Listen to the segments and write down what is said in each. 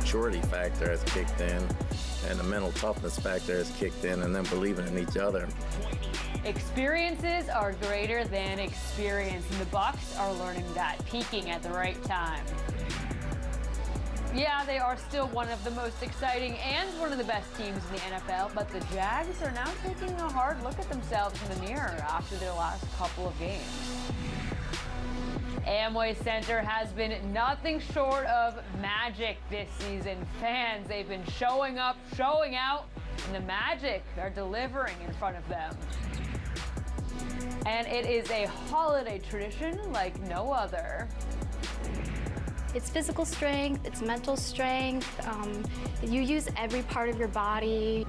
maturity factor has kicked in, and the mental toughness factor has kicked in, and then believing in each other. Experiences are greater than experience, and the Bucs are learning that, peaking at the right time. Yeah, they are still one of the most exciting and one of the best teams in the NFL, but the Jags are now taking a hard look at themselves in the mirror after their last couple of games. Amway Center has been nothing short of magic this season. Fans, they've been showing up, showing out, and the Magic are delivering in front of them. And it is a holiday tradition like no other. It's physical strength, it's mental strength. You use every part of your body.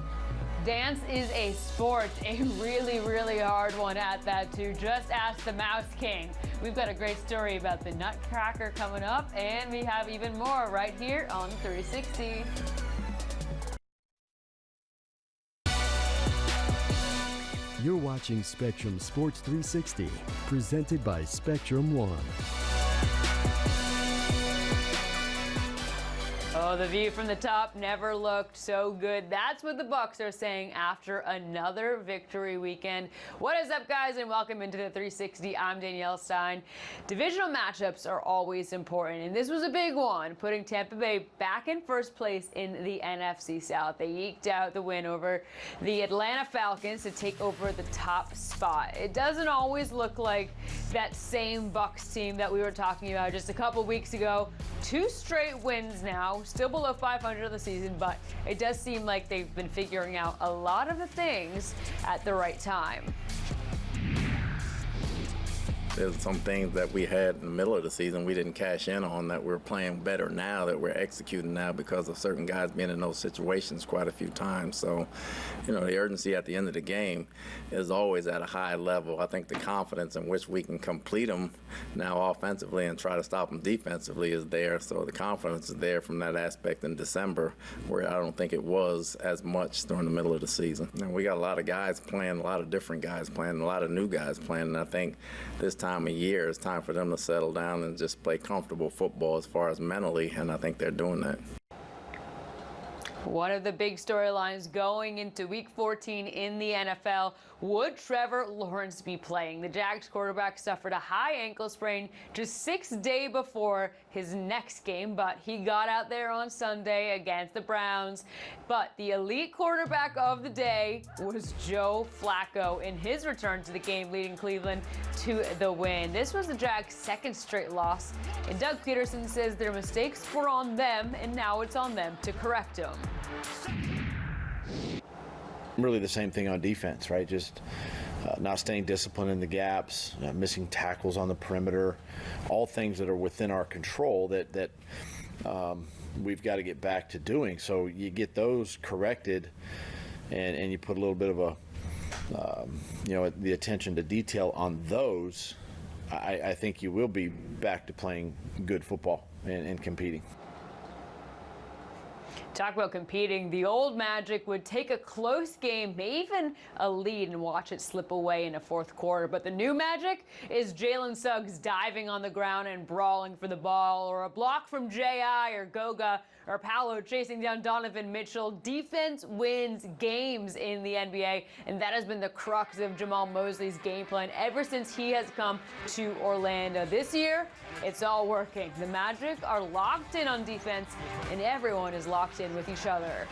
Dance is a sport, a really, really hard one at that too. Just ask the Mouse King. We've got a great story about the Nutcracker coming up, and we have even more right here on 360. You're watching Spectrum Sports 360, presented by Spectrum One. Oh, the view from the top never looked so good. That's what the Bucs are saying after another victory weekend. What is up, guys, and welcome into the 360. I'm Danielle Stein. Divisional matchups are always important, and this was a big one, putting Tampa Bay back in first place in the NFC South. They eked out the win over the Atlanta Falcons to take over the top spot. It doesn't always look like that same Bucs team that we were talking about just a couple weeks ago. 2 straight wins now, still below 500 of the season, but it does seem like they've been figuring out a lot of the things at the right time. There's some things that we had in the middle of the season we didn't cash in on that we're playing better now, that we're executing now because of certain guys being in those situations quite a few times. So, the urgency at the end of the game is always at a high level. I think the confidence in which we can complete them now offensively and try to stop them defensively is there. So the confidence is there from that aspect in December, where I don't think it was as much during the middle of the season. And we got a lot of guys playing, a lot of different guys playing, a lot of new guys playing, and I think this time of year it's time for them to settle down and just play comfortable football as far as mentally, and I think they're doing that. One of the big storylines going into Week 14 in the NFL, would Trevor Lawrence be playing? The Jags quarterback suffered a high ankle sprain just 6 days before his next game, but he got out there on Sunday against the Browns. But the elite quarterback of the day was Joe Flacco in his return to the game, leading Cleveland to the win. This was the Jags' second straight loss, and Doug Peterson says their mistakes were on them, and now it's on them to correct them. Really the same thing on defense, right? Just not staying disciplined in the gaps, missing tackles on the perimeter, all things that are within our control that we've got to get back to doing. So you get those corrected, and you put a little bit of the attention to detail on those. I think you will be back to playing good football and competing. Talk about competing. The old Magic would take a close game, maybe even a lead, and watch it slip away in the fourth quarter. But the new Magic is Jalen Suggs diving on the ground and brawling for the ball, or a block from J.I. or Goga or Paolo chasing down Donovan Mitchell. Defense wins games in the NBA, and that has been the crux of Jamal Mosley's game plan ever since he has come to Orlando. This year, it's all working. The Magic are locked in on defense, and everyone is locked in with each other.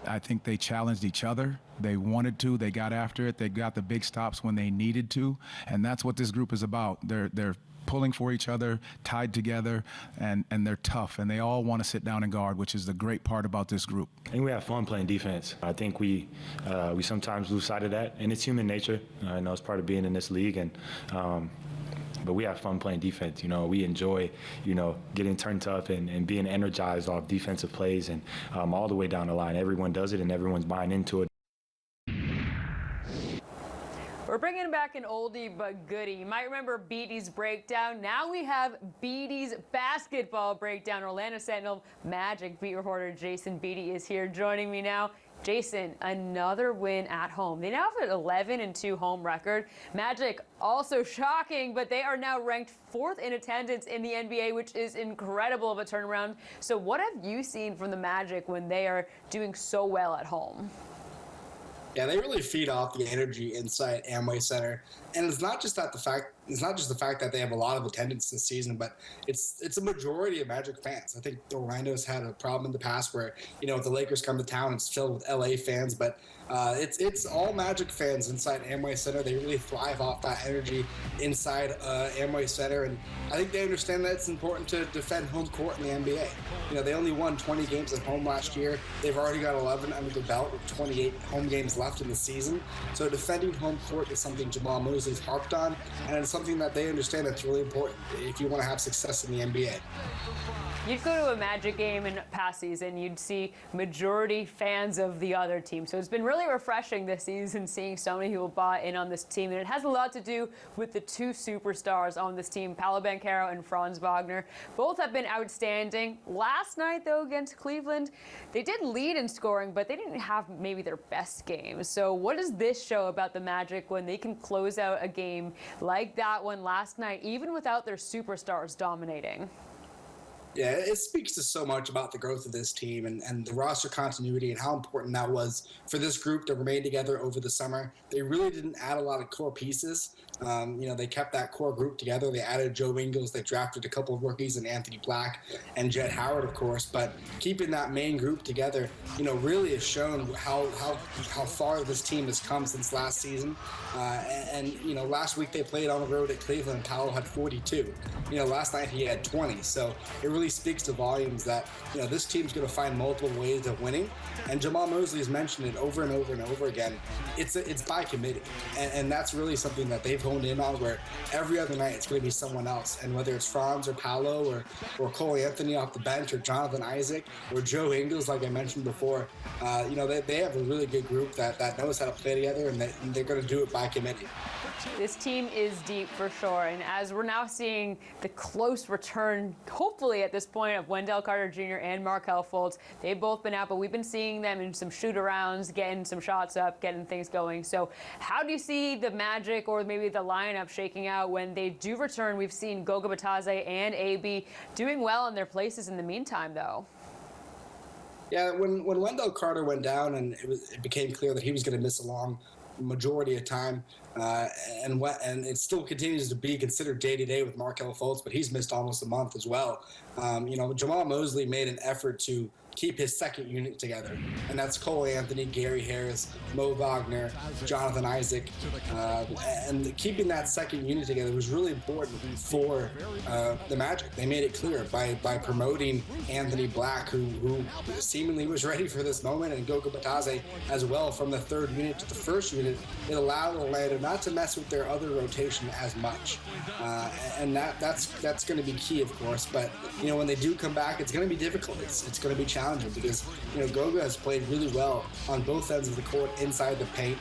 I think they challenged each other. They wanted to. They got after it. They got the big stops when they needed to, and that's what this group is about. They're pulling for each other, tied together, and they're tough, and they all want to sit down and guard, which is the great part about this group. I think we have fun playing defense. I think we sometimes lose sight of that, and it's human nature. I know it's part of being in this league, and but we have fun playing defense. We enjoy, getting turned tough and being energized off defensive plays, and all the way down the line. Everyone does it, and everyone's buying into it. We're bringing back an oldie but goodie. You might remember Beaty's Breakdown. Now we have Beaty's Basketball Breakdown. Orlando Sentinel Magic beat reporter Jason Beatty is here joining me now. Jason, another win at home. They now have an 11-2 home record. Magic also shocking, but they are now ranked 4th in attendance in the NBA, which is incredible of a turnaround. So what have you seen from the Magic when they are doing so well at home? Yeah, they really feed off the energy inside Amway Center, and it's not just the fact that they have a lot of attendance this season, but it's a majority of Magic fans. I think Orlando's had a problem in the past where, if the Lakers come to town, it's filled with LA fans, but it's all Magic fans inside Amway Center. They really thrive off that energy inside Amway Center, and I think they understand that it's important to defend home court in the NBA. They only won 20 games at home last year. They've already got 11 under their belt with 28 home games left in the season. So defending home court is something Jamal Mosley's harped on, and it's something that they understand that's really important if you want to have success in the NBA. You'd go to a Magic game in past season, you'd see majority fans of the other team. So it's been really refreshing this season seeing so many people bought in on this team. And it has a lot to do with the two superstars on this team, Paolo Banchero and Franz Wagner. Both have been outstanding. Last night, though, against Cleveland, they did lead in scoring, but they didn't have maybe their best game. So what does this show about the Magic when they can close out a game like that one last night, even without their superstars dominating? Yeah, it speaks to so much about the growth of this team and the roster continuity and how important that was for this group to remain together over the summer. They really didn't add a lot of core pieces. They kept that core group together. They added Joe Ingles. They drafted a couple of rookies in Anthony Black and Jett Howard, of course. But keeping that main group together, really has shown how far this team has come since last season. Last week they played on the road at Cleveland. And Paolo had 42. Last night he had 20. So it really speaks to volumes that this team's going to find multiple ways of winning. And Jamal Mosley has mentioned it over and over and over again. It's by committee, and that's really something that they've honed in on. Where every other night it's going to be someone else, and whether it's Franz or Paolo or Cole Anthony off the bench or Jonathan Isaac or Joe Ingles, like I mentioned before, they have a really good group that knows how to play together, and they're going to do it by committee. This team is deep for sure, and as we're now seeing the close return, hopefully at this point, of Wendell Carter Jr. and Markelle Fultz, they've both been out, but we've been seeing them in some shoot-arounds, getting some shots up, getting things going. So how do you see the Magic or maybe the lineup shaking out when they do return? We've seen Goga Bitadze and AB doing well in their places in the meantime, though. Yeah, when Wendell Carter went down and it became clear that he was going to miss a long majority of time, and it still continues to be considered day-to-day with Markelle Fultz, but he's missed almost a month as well. Jamal Mosley made an effort to keep his second unit together, and that's Cole Anthony, Gary Harris, Mo Wagner, Jonathan Isaac, and keeping that second unit together was really important for the Magic. They made it clear by promoting Anthony Black, who seemingly was ready for this moment, and Goga Bitadze as well from the third unit to the first unit. It allowed Orlando not to mess with their other rotation as much, and that's going to be key, of course. But when they do come back, it's going to be difficult. It's going to be challenging because Goga has played really well on both ends of the court inside the paint.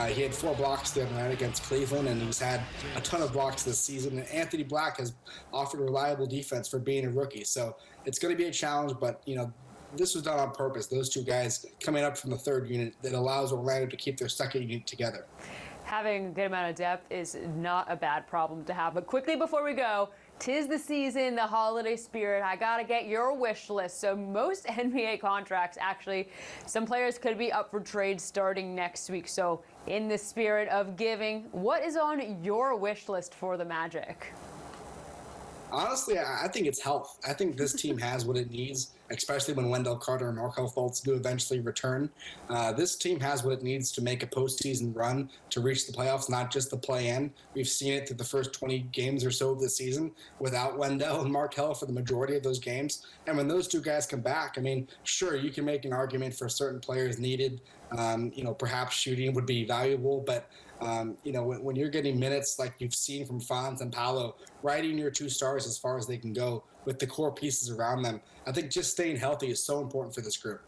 He had 4 blocks the other night against Cleveland, and he's had a ton of blocks this season. And Anthony Black has offered reliable defense for being a rookie, so it's going to be a challenge. But this was done on purpose. Those two guys coming up from the third unit that allows Orlando to keep their second unit together. Having a good amount of depth is not a bad problem to have. But quickly before we go, 'tis the season, the holiday spirit. I gotta get your wish list. So most NBA contracts, actually, some players could be up for trade starting next week. So in the spirit of giving, what is on your wish list for the Magic? Honestly, I think it's health. I think this team has what it needs, especially when Wendell Carter and Markelle Fultz do eventually return. This team has what it needs to make a postseason run to reach the playoffs, not just the play-in. We've seen it through the first 20 games or so of the season without Wendell and Markelle for the majority of those games. And when those two guys come back, sure, you can make an argument for certain players needed. Perhaps shooting would be valuable, but when you're getting minutes like you've seen from Franz and Paolo, riding your two stars as far as they can go with the core pieces around them, I think just staying healthy is so important for this group.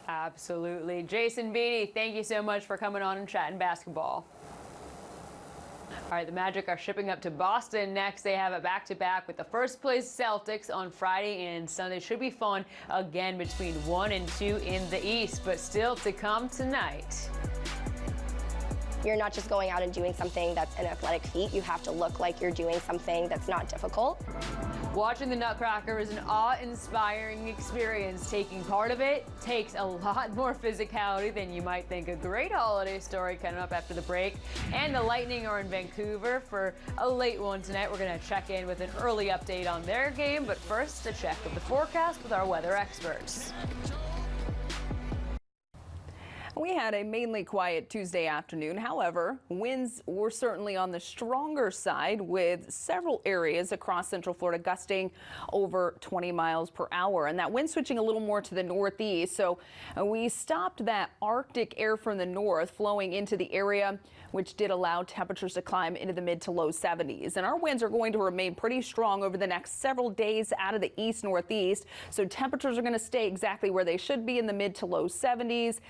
Absolutely. Jason Beatty, thank you so much for coming on and chatting basketball. All right, the Magic are shipping up to Boston next. They have a back-to-back with the first-place Celtics on Friday and Sunday. Should be fun again between 1 and 2 in the East, but still to come tonight. You're not just going out and doing something that's an athletic feat. You have to look like you're doing something that's not difficult. Watching the Nutcracker is an awe-inspiring experience. Taking part of it takes a lot more physicality than you might think. A great holiday story coming up after the break. And the Lightning are in Vancouver for a late one tonight. We're going to check in with an early update on their game, but first a check of the forecast with our weather experts. We had a mainly quiet Tuesday afternoon. However, winds were certainly on the stronger side, with several areas across Central Florida gusting over 20 miles per hour. And that wind switching a little more to the northeast. So we stopped that Arctic air from the north flowing into the area, which did allow temperatures to climb into the mid to low 70s. And our winds are going to remain pretty strong over the next several days out of the east northeast. So temperatures are going to stay exactly where they should be in the mid to low 70s.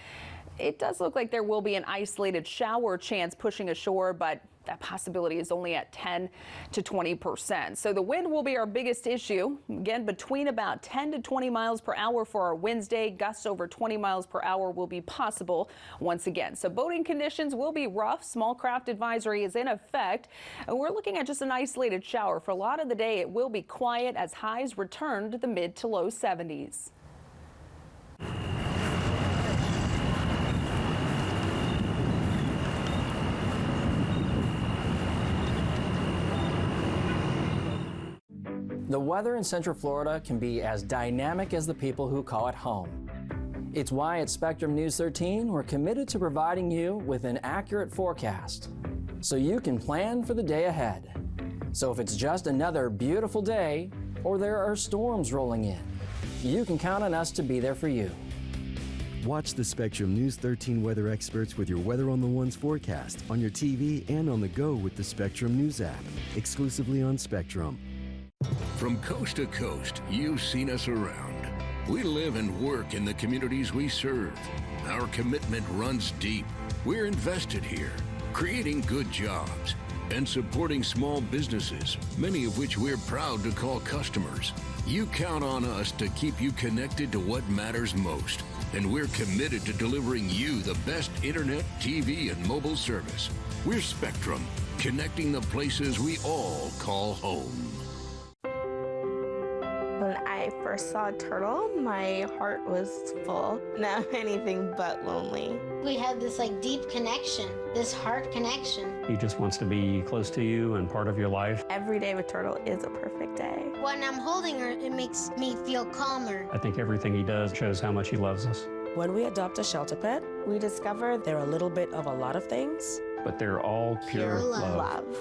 It does look like there will be an isolated shower chance pushing ashore, but that possibility is only at 10 to 20%. So the wind will be our biggest issue. Again, between about 10 to 20 miles per hour for our Wednesday. Gusts over 20 miles per hour will be possible once again. So boating conditions will be rough. Small craft advisory is in effect. And we're looking at just an isolated shower. For a lot of the day, it will be quiet as highs return to the mid to low 70s. The weather in Central Florida can be as dynamic as the people who call it home. It's why at Spectrum News 13, we're committed to providing you with an accurate forecast so you can plan for the day ahead. So if it's just another beautiful day or there are storms rolling in, you can count on us to be there for you. Watch the Spectrum News 13 weather experts with your Weather on the Ones forecast on your TV and on the go with the Spectrum News app, exclusively on Spectrum. From coast to coast, you've seen us around. We live and work in the communities we serve. Our commitment runs deep. We're invested here, creating good jobs and supporting small businesses, many of which we're proud to call customers. You count on us to keep you connected to what matters most, and we're committed to delivering you the best internet, TV, and mobile service. We're Spectrum, connecting the places we all call home. When I first saw a turtle, my heart was full. Now I'm anything but lonely. We have this deep connection, this heart connection. He just wants to be close to you and part of your life. Every day with Turtle is a perfect day. When I'm holding her, it makes me feel calmer. I think everything he does shows how much he loves us. When we adopt a shelter pet, we discover they're a little bit of a lot of things. But they're all pure love.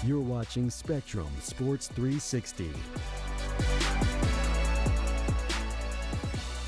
You're watching Spectrum Sports 360.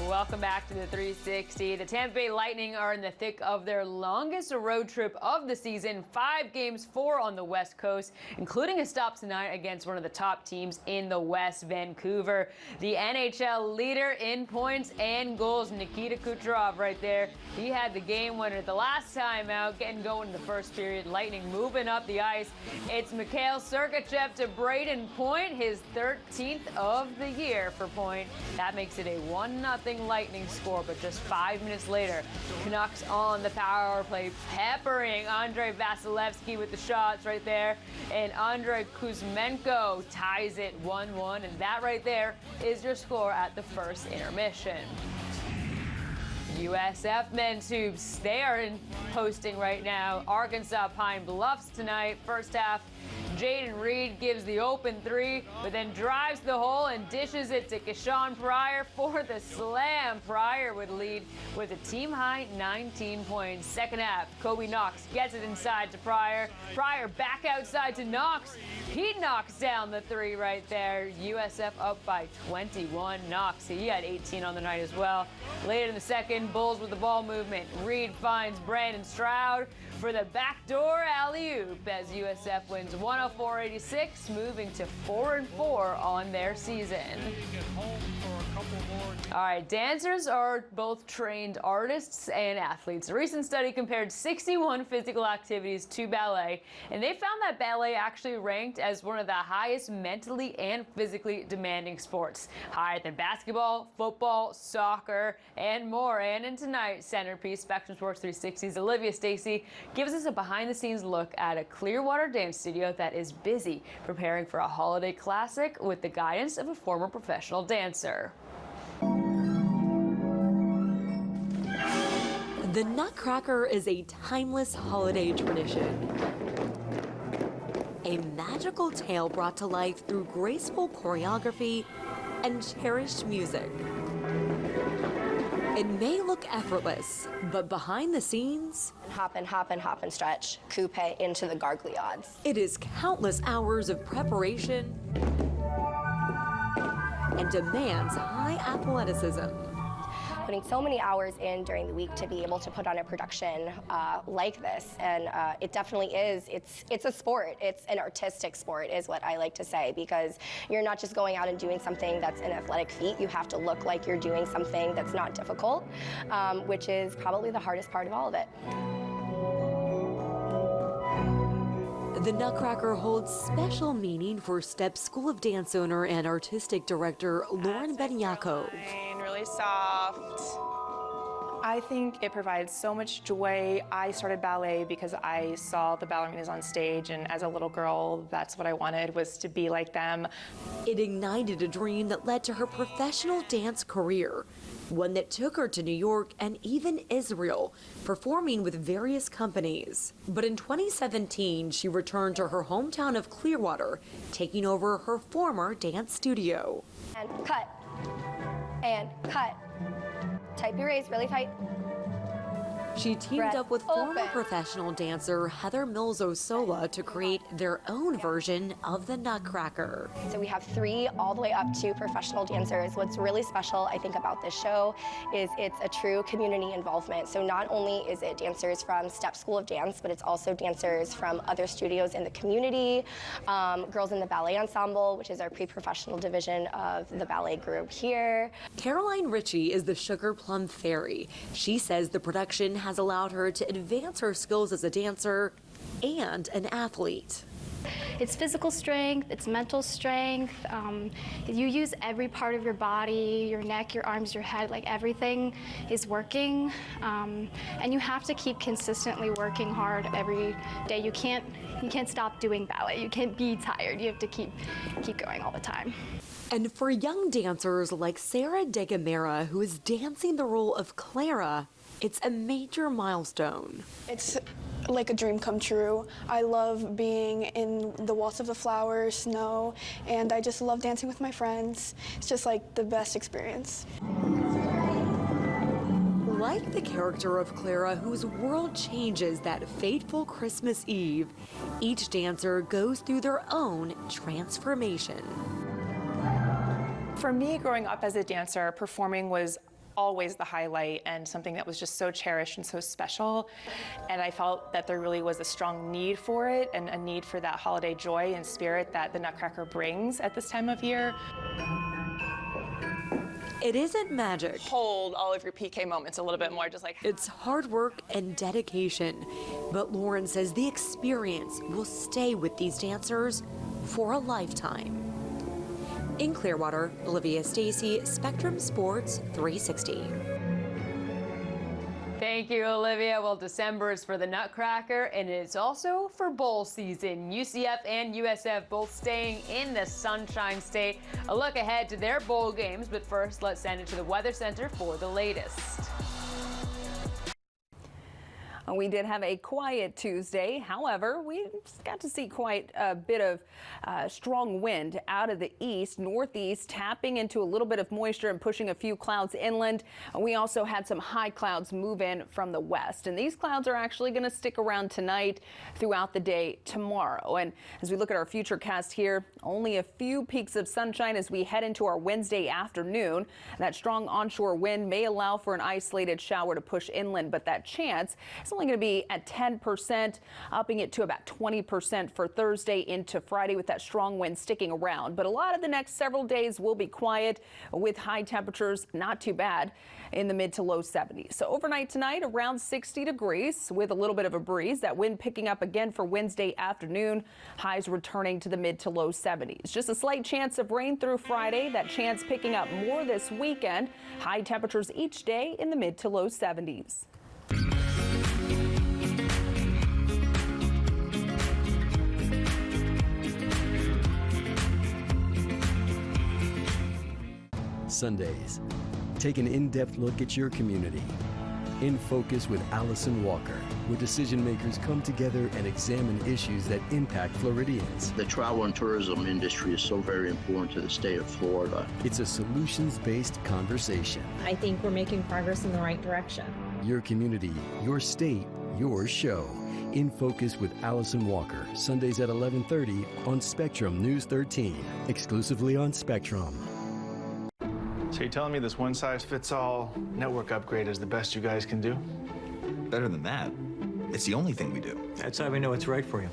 Welcome back to the 360. The Tampa Bay Lightning are in the thick of their longest road trip of the season. 5 games, 4 on the West Coast, including a stop tonight against one of the top teams in the West, Vancouver. The NHL leader in points and goals, Nikita Kucherov right there. He had the game winner the last time out, getting going in the first period. Lightning moving up the ice. It's Mikhail Sergachev to Braden Point, his 13th of the year for Point. That makes it a 1-0 Lightning score, but just 5 minutes later, Canucks on the power play, peppering Andrei Vasilevsky with the shots right there, and Andrei Kuzmenko ties it 1-1, and that right there is your score at the first intermission. USF men's hoops, they are hosting right now Arkansas Pine Bluffs tonight. First half, Jaden Reed gives the open three, but then drives the hole and dishes it to Keshawn Pryor for the slam. Pryor would lead with a team-high 19 points. Second half, Kobe Knox gets it inside to Pryor. Pryor back outside to Knox. He knocks down the three right there. USF up by 21. Knox, he had 18 on the night as well. Late in the second, Bulls with the ball movement. Reed finds Brandon Stroud for the backdoor alley-oop as USF wins 104-86, moving to 4-4 on their season. All right, dancers are both trained artists and athletes. A recent study compared 61 physical activities to ballet, and they found that ballet actually ranked as one of the highest mentally and physically demanding sports, higher than basketball, football, soccer, and more. And in tonight's centerpiece, Spectrum Sports 360's Olivia Stacy gives us a behind-the-scenes look at a Clearwater dance studio that is busy preparing for a holiday classic with the guidance of a former professional dancer. The Nutcracker is a timeless holiday tradition. A magical tale brought to life through graceful choreography and cherished music. It may look effortless, but behind the scenes... Hop and hop and hop and stretch, coupe into the gargliades. It is countless hours of preparation and demands high athleticism. Putting so many hours in during the week to be able to put on a production like this, and it definitely is. It's a sport. It's an artistic sport, is what I like to say, because you're not just going out and doing something that's an athletic feat. You have to look like you're doing something that's not difficult, which is probably the hardest part of all of it. The Nutcracker holds special meaning for Step School of Dance owner and artistic director Lauren Benyakov. Really soft. I think it provides so much joy. I started ballet because I saw the ballerinas on stage, and as a little girl, that's what I wanted, was to be like them. It ignited a dream that led to her professional dance career, one that took her to New York and even Israel, performing with various companies. But in 2017, she returned to her hometown of Clearwater, taking over her former dance studio. And cut. And cut. Tight raise, really tight. She teamed up with former professional dancer Heather Mills-Osola to create their own version of the Nutcracker. So we have 3 all the way up to professional dancers. What's really special, I think, about this show is it's a true community involvement. So not only is it dancers from Step School of Dance, but it's also dancers from other studios in the community, girls in the ballet ensemble, which is our pre-professional division of the ballet group here. Caroline Ritchie is the Sugar Plum Fairy. She says the production has allowed her to advance her skills as a dancer and an athlete. It's physical strength, it's mental strength. You use every part of your body, your neck, your arms, your head, like everything is working. And you have to keep consistently working hard every day. You can't stop doing ballet. You can't be tired. You have to keep going all the time. And for young dancers like Sarah De Gamera, who is dancing the role of Clara, it's a major milestone. It's like a dream come true. I love being in the Waltz of the Flowers, snow, and I just love dancing with my friends. It's just like the best experience. Like the character of Clara, whose world changes that fateful Christmas Eve, each dancer goes through their own transformation. For me, growing up as a dancer, performing was always the highlight and something that was just so cherished and so special. And I felt that there really was a strong need for it and a need for that holiday joy and spirit that the Nutcracker brings at this time of year. It isn't magic. Hold all of your PK moments a little bit more, just like... It's hard work and dedication. But Lauren says the experience will stay with these dancers for a lifetime. In Clearwater, Olivia Stacy, Spectrum Sports 360. Thank you, Olivia. Well, December is for the Nutcracker, and it's also for bowl season. UCF and USF both staying in the Sunshine State. A look ahead to their bowl games, but first, let's send it to the Weather Center for the latest. We did have a quiet Tuesday. However, we got to see quite a bit of strong wind out of the east, northeast, tapping into a little bit of moisture and pushing a few clouds inland. We also had some high clouds move in from the west, and these clouds are actually going to stick around tonight throughout the day tomorrow. And as we look at our futurecast here, only a few peaks of sunshine as we head into our Wednesday afternoon. That strong onshore wind may allow for an isolated shower to push inland, but that chance is only going to be at 10%, upping it to about 20% for Thursday into Friday with that strong wind sticking around. But a lot of the next several days will be quiet with high temperatures not too bad in the mid to low 70s. So overnight tonight around 60 degrees with a little bit of a breeze. That wind picking up again for Wednesday afternoon. Highs returning to the mid to low 70s. Just a slight chance of rain through Friday. That chance picking up more this weekend. High temperatures each day in the mid to low 70s. Sundays. Take an in-depth look at your community. In Focus with Allison Walker, where decision makers come together and examine issues that impact Floridians. The travel and tourism industry is so very important to the state of Florida. It's a solutions-based conversation. I think we're making progress in the right direction. Your community, your state, your show. In Focus with Allison Walker, Sundays at 11:30 on Spectrum News 13, exclusively on Spectrum. So you're telling me this one-size-fits-all network upgrade is the best you guys can do? Better than that. It's the only thing we do. That's how we know it's right for you.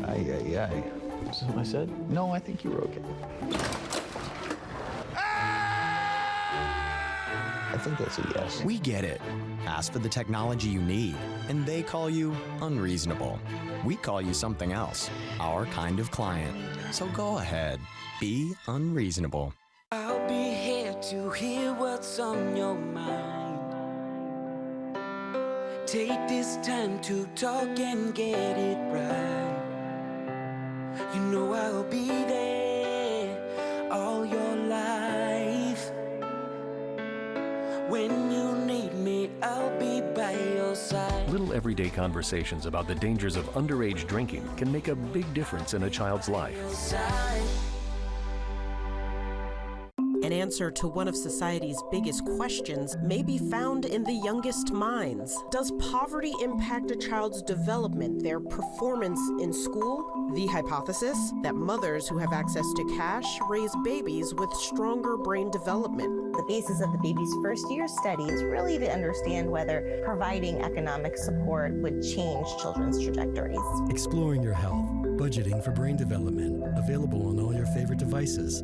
Aye, aye, aye. Is that what I said? No, I think you were okay. I think that's a yes. We get it. Ask for the technology you need, and they call you unreasonable. We call you something else, our kind of client. So go ahead, be unreasonable. I'll be here to hear what's on your mind. Take this time to talk and get it right. You know I'll be there all your life. When you need me, I'll be by your side. Little everyday conversations about the dangers of underage drinking can make a big difference in a child's life. An answer to one of society's biggest questions may be found in the youngest minds. Does poverty impact a child's development, their performance in school? The hypothesis that mothers who have access to cash raise babies with stronger brain development. The basis of the baby's first year study is really to understand whether providing economic support would change children's trajectories. Exploring your health, budgeting for brain development, available on all your favorite devices.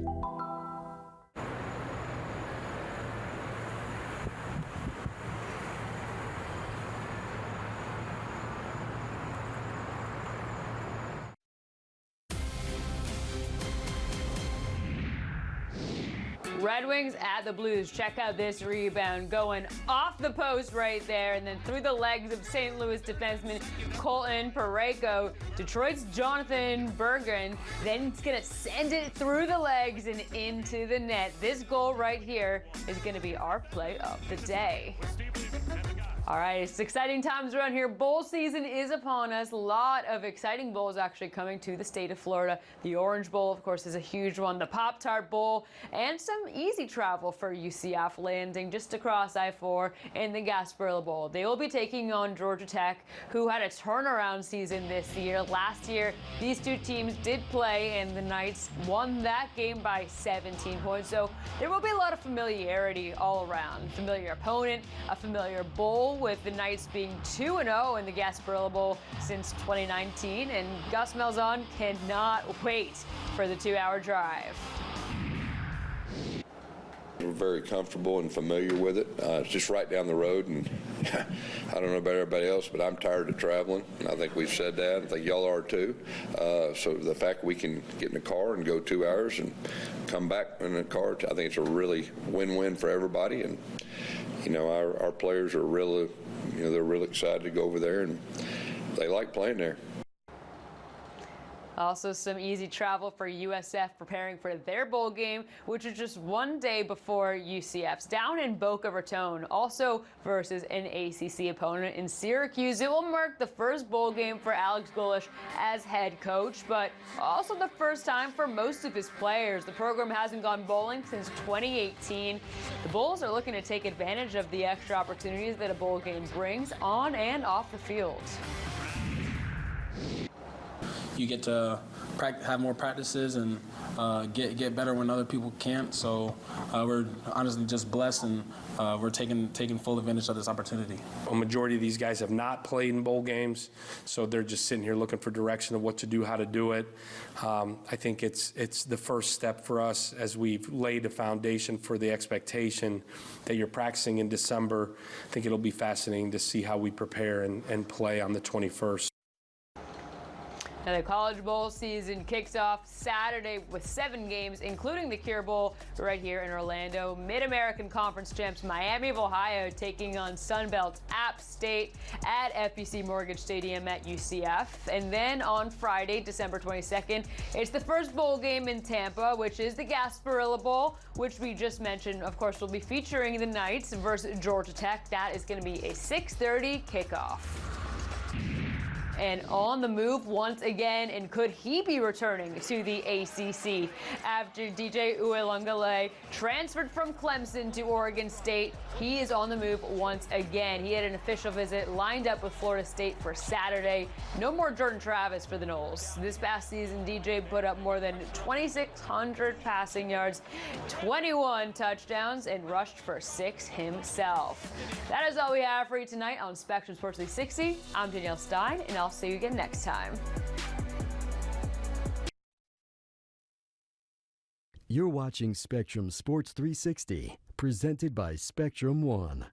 Red Wings at the Blues. Check out this rebound going off the post right there and then through the legs of St. Louis defenseman Colton Parayko. Detroit's Jonathan Berggren then it's going to send it through the legs and into the net. This goal right here is going to be our play of the day. All right, it's exciting times around here. Bowl season is upon us. A lot of exciting bowls actually coming to the state of Florida. The Orange Bowl, of course, is a huge one. The Pop-Tart Bowl, and some easy travel for UCF landing just across I-4 in the Gasparilla Bowl. They will be taking on Georgia Tech, who had a turnaround season this year. Last year, these two teams did play, and the Knights won that game by 17 points. So there will be a lot of familiarity all around. Familiar opponent, a familiar bowl, with the Knights being 2-0 in the Gasparilla Bowl since 2019, and Gus Malzahn cannot wait for the 2-hour drive. We're very comfortable and familiar with it. It's just right down the road, and I don't know about everybody else, but I'm tired of traveling, and I think we've said that. I think y'all are too. So the fact we can get in the car and go 2 hours and come back in the car, I think it's a really win-win for everybody. And you know, our players are really, they're really excited to go over there, and they like playing there. Also, some easy travel for USF preparing for their bowl game, which is just one day before UCF's down in Boca Raton, also versus an ACC opponent in Syracuse. It will mark the first bowl game for Alex Golesh as head coach, but also the first time for most of his players. The program hasn't gone bowling since 2018. The Bulls are looking to take advantage of the extra opportunities that a bowl game brings on and off the field. You get to have more practices and get better when other people can't. So we're honestly just blessed, and we're taking full advantage of this opportunity. A majority of these guys have not played in bowl games, so they're just sitting here looking for direction of what to do, how to do it. I think it's the first step for us as we've laid a foundation for the expectation that you're practicing in December. I think it'll be fascinating to see how we prepare and play on the 21st. Now, the College Bowl season kicks off Saturday with 7 games, including the Cure Bowl right here in Orlando. Mid-American Conference champs Miami of Ohio taking on Sunbelt App State at FEC Mortgage Stadium at UCF. And then on Friday, December 22nd, it's the first bowl game in Tampa, which is the Gasparilla Bowl, which we just mentioned, of course, will be featuring the Knights versus Georgia Tech. That is going to be a 6:30 kickoff. And on the move once again, and could he be returning to the ACC after DJ Uiagalelei transferred from Clemson to Oregon State? He is on the move once again. He had an official visit lined up with Florida State for Saturday. No more Jordan Travis for the Noles. This past season, DJ put up more than 2,600 passing yards, 21 touchdowns, and rushed for 6 himself. That is all we have for you tonight on Spectrum Sports 360. I'm Danielle Stein, and I'll see you again next time. You're watching Spectrum Sports 360, presented by Spectrum One.